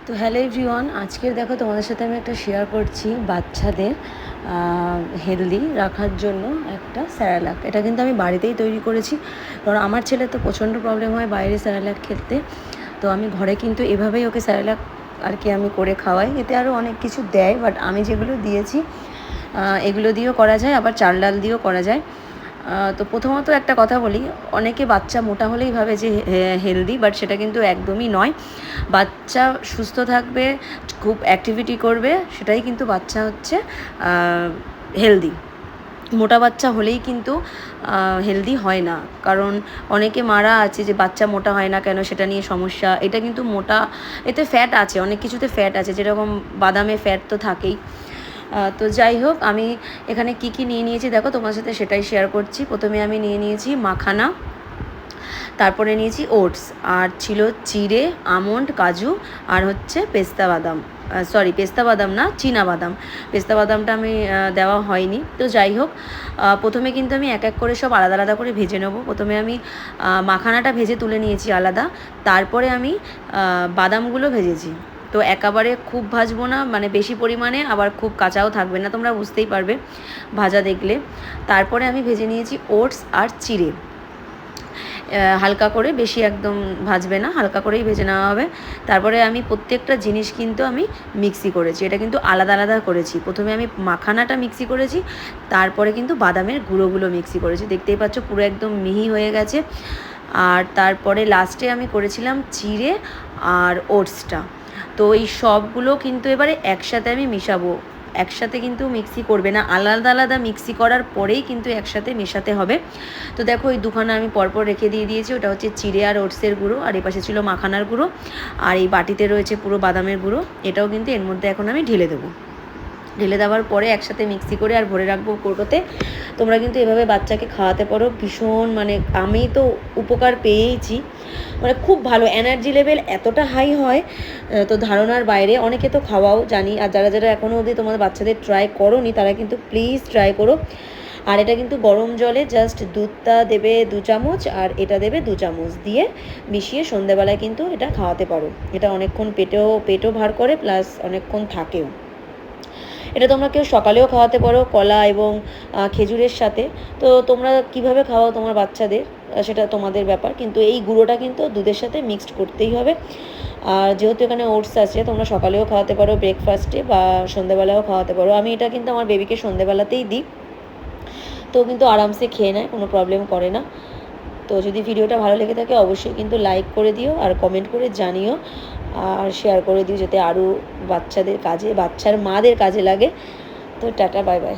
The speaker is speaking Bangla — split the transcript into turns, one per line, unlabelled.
তো হ্যালো এভরিওয়ান, আজকের দেখো তোমাদের সাথে আমি একটা শেয়ার করছি বাচ্চাদের হেলদি রাখার জন্য একটা স্যারালাক। এটা কিন্তু আমি বাড়িতেই তৈরি করেছি, কারণ আমার ছেলে তো প্রচণ্ড প্রবলেম হয় বাইরে স্যারালাক খেতে। তো আমি ঘরে কিন্তু এভাবেই ওকে স্যারালাক আর কি আমি করে খাওয়াই। এতে আরও অনেক কিছু দেয়, বাট আমি যেগুলো দিয়েছি এগুলো দিয়েও করা যায়, আবার চাল ডাল দিয়েও করা যায়। তো প্রথমত একটা কথা বলি, অনেকে বাচ্চা মোটা হলেই ভাবে যে হেলদি, বাট সেটা কিন্তু একদমই নয়। বাচ্চা সুস্থ থাকবে, খুব অ্যাক্টিভিটি করবে, সেটাই কিন্তু বাচ্চা হচ্ছে হেলদি। মোটা বাচ্চা হলেই কিন্তু হেলদি হয় না। কারণ অনেকে মারা আছে যে বাচ্চা মোটা হয় না কেন, সেটা নিয়ে সমস্যা। এটা কিন্তু মোটা, এতে ফ্যাট আছে, অনেক কিছুতে ফ্যাট আছে, যেরকম বাদামে ফ্যাট তো থাকেই। তো যাই হোক, আমি এখানে কি কি নিয়ে নিয়েছি দেখো, তোমার সাথে সেটাই শেয়ার করছি। প্রথমে আমি নিয়ে নিয়েছি মাখানা, তারপরে নিয়েছি ওটস, আর ছিল চিড়ে, আমন্ড, কাজু, আর হচ্ছে পেস্তা বাদাম। পেস্তা বাদাম না, চীনা বাদাম। পেস্তা বাদামটা আমি দেওয়া হয়নি। তো যাই হোক, প্রথমে কিন্তু আমি এক এক করে সব আলাদা আলাদা করে ভেজে নেব। প্রথমে আমি মাখানাটা ভেজে তুলে নিয়েছি আলাদা, তারপরে আমি বাদামগুলো ভেজেছি। তো একেবারে খুব ভাজবো না, মানে বেশি পরিমাণে, আবার খুব কাঁচাও থাকবে না, তোমরা বুঝতেই পারবে ভাজা দেখলে। তারপরে আমি ভেজে নিয়েছি ওটস আর চিড়ে, হালকা করে, বেশি একদম ভাজবে না, হালকা করেই ভেজে নেওয়া হবে। তারপরে আমি প্রত্যেকটা জিনিস কিন্তু আমি মিক্সি করেছি, এটা কিন্তু আলাদা আলাদা করেছি। প্রথমে আমি মাখানাটা মিক্সি করেছি, তারপরে কিন্তু বাদামের গুঁড়োগুলো মিক্সি করেছি, দেখতেই পাচ্ছ পুরো একদম মিহি হয়ে গেছে। আর তারপরে লাস্টে আমি করেছিলাম চিড়ে আর ওটসটা। তো এই সবগুলো কিন্তু এবারে একসাথে আমি মিশাবো। একসাথে কিন্তু মিক্সি করবে না, আলাদা আলাদা মিক্সি করার পরেই কিন্তু একসাথে মেশাতে হবে। তো দেখো, এই দুখানা আমি পরপর রেখে দিয়েছি। ওটা হচ্ছে চিড়ে আর ওটসের গুঁড়ো, আর এই পাশে ছিল মাখানার গুঁড়ো, আর এই বাটিতে রয়েছে পুরো বাদামের গুঁড়ো। এটাও কিন্তু এর মধ্যে এখন আমি ঢেলে দেবো। ঢেলে দেওয়ার পরে একসাথে মিক্সি করে আর ভরে রাখবো কৌটোতে। তোমরা কিন্তু এভাবে বাচ্চাকে খাওয়াতে পারো, ভীষণ, মানে আমি তো উপকার পেয়েইছি। মানে খুব ভালো, এনার্জি লেভেল এতটা হাই হয় তো ধারণার বাইরে। অনেকে তো খাওয়াও জানি, আর যারা যারা এখনও অবধি তোমাদের বাচ্চাদের ট্রাই করোনি তারা কিন্তু প্লিজ ট্রাই করো। আর এটা কিন্তু গরম জলে জাস্ট দুধটা দেবে 2 চামচ, আর এটা দেবে 2 চামচ, দিয়ে মিশিয়ে সন্ধ্যেবেলায় কিন্তু এটা খাওয়াতে পারো। এটা অনেকক্ষণ পেটও ভার করে, প্লাস অনেকক্ষণ থাকেও। এটা তোমরা কেউ সকালেও খাওয়াতে পারো কলা এবং খেজুরের সাথে। তো তোমরা কিভাবে খাওয়াও তোমার বাচ্চাদের সেটা তোমাদের ব্যাপার, কিন্তু এই গুঁড়োটা কিন্তু দুধের সাথে মিক্সড করতেই হবে। আর যেহেতু এখানে ওটস আছে, তোমরা সকালেও খাওয়াতে পারো, ব্রেকফাস্টে, বা সন্ধ্যেবেলাও খাওয়াতে পারো। আমি এটা কিন্তু আমার বেবিকে সন্ধ্যেবেলাতেই দিই, তো কিন্তু আরামসে খেয়ে নেয়, কোনো প্রবলেম করে না। তো যদি ভিডিওটা ভালো লেগে থাকে অবশ্যই কিন্তু লাইক করে দিও, আর কমেন্ট করে জানিও, আর শেয়ার করে দিও, যাতে আরও বাচ্চাদের কাজে, বাচ্চার মাদের কাজে লাগে। তো টাটা, বাই বাই।